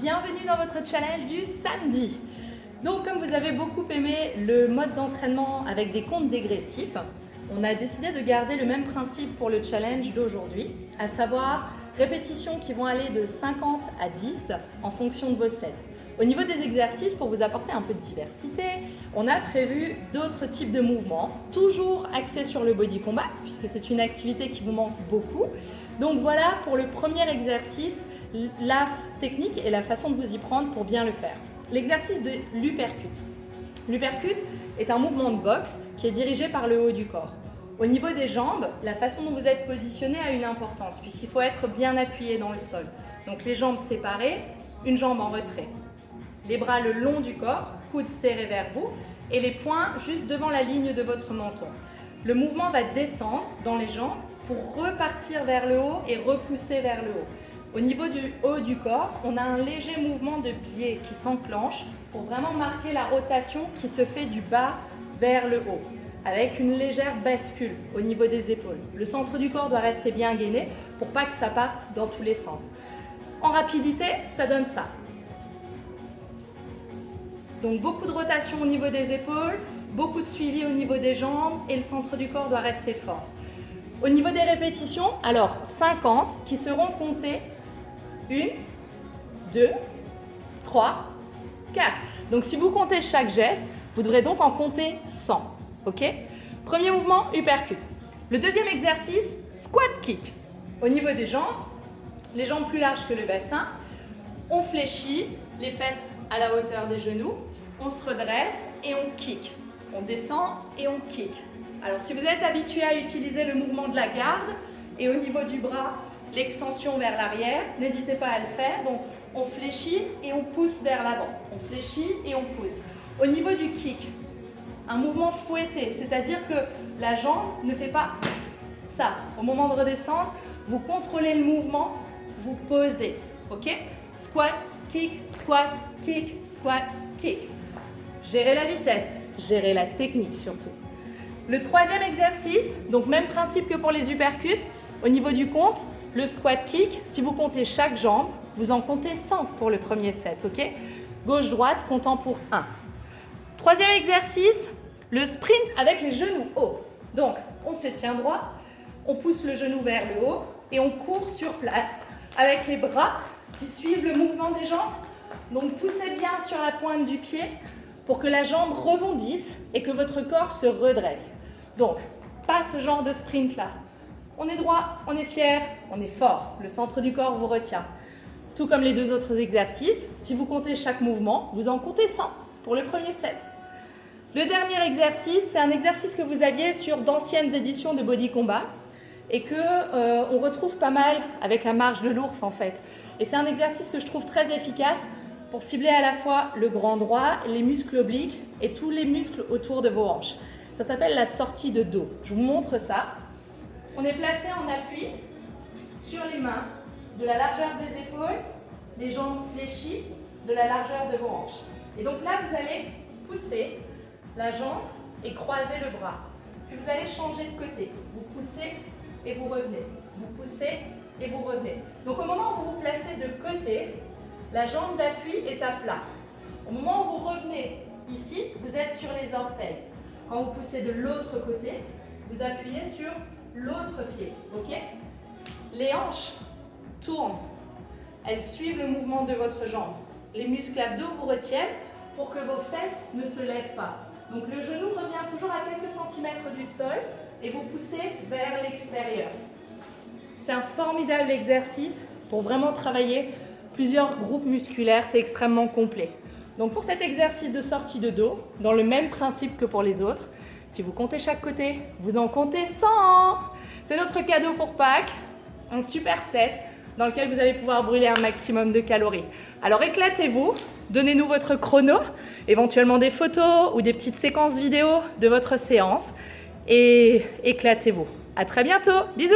Bienvenue dans votre challenge du samedi. Donc comme vous avez beaucoup aimé le mode d'entraînement avec des comptes dégressifs, on a décidé de garder le même principe pour le challenge d'aujourd'hui, à savoir répétitions qui vont aller de 50 à 10 en fonction de vos sets. Au niveau des exercices, pour vous apporter un peu de diversité, on a prévu d'autres types de mouvements, toujours axés sur le body combat, puisque c'est une activité qui vous manque beaucoup. Donc voilà pour le premier exercice, la technique et la façon de vous y prendre pour bien le faire. L'exercice de l'uppercut. L'uppercut est un mouvement de boxe qui est dirigé par le haut du corps. Au niveau des jambes, la façon dont vous êtes positionné a une importance, puisqu'il faut être bien appuyé dans le sol. Donc les jambes séparées, une jambe en retrait. Les bras le long du corps, coudes serrés vers vous et les poings juste devant la ligne de votre menton. Le mouvement va descendre dans les jambes pour repartir vers le haut et repousser vers le haut. Au niveau du haut du corps, on a un léger mouvement de biais qui s'enclenche pour vraiment marquer la rotation qui se fait du bas vers le haut, avec une légère bascule au niveau des épaules. Le centre du corps doit rester bien gainé pour pas que ça parte dans tous les sens. En rapidité, ça donne ça. Donc beaucoup de rotation au niveau des épaules, beaucoup de suivi au niveau des jambes et le centre du corps doit rester fort. Au niveau des répétitions, alors 50 qui seront comptées 1, 2, 3, 4. Donc si vous comptez chaque geste, vous devrez donc en compter 100. Ok ? Premier mouvement, uppercut. Le deuxième exercice, squat kick. Au niveau des jambes, les jambes plus larges que le bassin, on fléchit les fesses à la hauteur des genoux, on se redresse et on kick. On descend et on kick. Alors si vous êtes habitué à utiliser le mouvement de la garde et au niveau du bras, l'extension vers l'arrière, n'hésitez pas à le faire. Donc on fléchit et on pousse vers l'avant. On fléchit et on pousse. Au niveau du kick, un mouvement fouetté, c'est-à-dire que la jambe ne fait pas ça. Au moment de redescendre, vous contrôlez le mouvement, vous posez. Ok ? Squat, kick, squat, kick, squat, kick. Gérez la vitesse, gérez la technique surtout. Le troisième exercice, donc même principe que pour les uppercuts, au niveau du compte, le squat kick, si vous comptez chaque jambe, vous en comptez 100 pour le premier set, ok ? Gauche-droite, comptant pour 1. Troisième exercice, le sprint avec les genoux hauts. Donc, on se tient droit, on pousse le genou vers le haut et on court sur place avec les bras qui suivent le mouvement des jambes. Donc, poussez bien sur la pointe du pied pour que la jambe rebondisse et que votre corps se redresse. Donc, pas ce genre de sprint-là. On est droit, on est fier, on est fort. Le centre du corps vous retient. Tout comme les deux autres exercices, si vous comptez chaque mouvement, vous en comptez 100 pour le premier set. Le dernier exercice, c'est un exercice que vous aviez sur d'anciennes éditions de Body Combat et que on retrouve pas mal avec la marche de l'ours en fait. Et c'est un exercice que je trouve très efficace pour cibler à la fois le grand droit, les muscles obliques et tous les muscles autour de vos hanches. Ça s'appelle la sortie de dos. Je vous montre ça. On est placé en appui sur les mains, de la largeur des épaules, les jambes fléchies, de la largeur de vos hanches. Et donc là, vous allez pousser la jambe et croiser le bras. Puis vous allez changer de côté. Vous poussez et vous revenez. Vous poussez et vous revenez. Donc au moment où vous vous placez de côté, la jambe d'appui est à plat. Au moment où vous revenez ici, vous êtes sur les orteils. Quand vous poussez de l'autre côté, vous appuyez sur l'autre pied. Ok ? Les hanches tournent. Elles suivent le mouvement de votre jambe. Les muscles abdos vous retiennent pour que vos fesses ne se lèvent pas. Donc le genou revient toujours à quelques centimètres du sol et vous poussez vers l'extérieur. C'est un formidable exercice pour vraiment travailler plusieurs groupes musculaires, c'est extrêmement complet. Donc pour cet exercice de sortie de dos, dans le même principe que pour les autres, si vous comptez chaque côté, vous en comptez 100. C'est notre cadeau pour Pâques, un super set dans lequel vous allez pouvoir brûler un maximum de calories. Alors éclatez-vous, donnez-nous votre chrono, éventuellement des photos ou des petites séquences vidéo de votre séance et éclatez-vous. À très bientôt, bisous!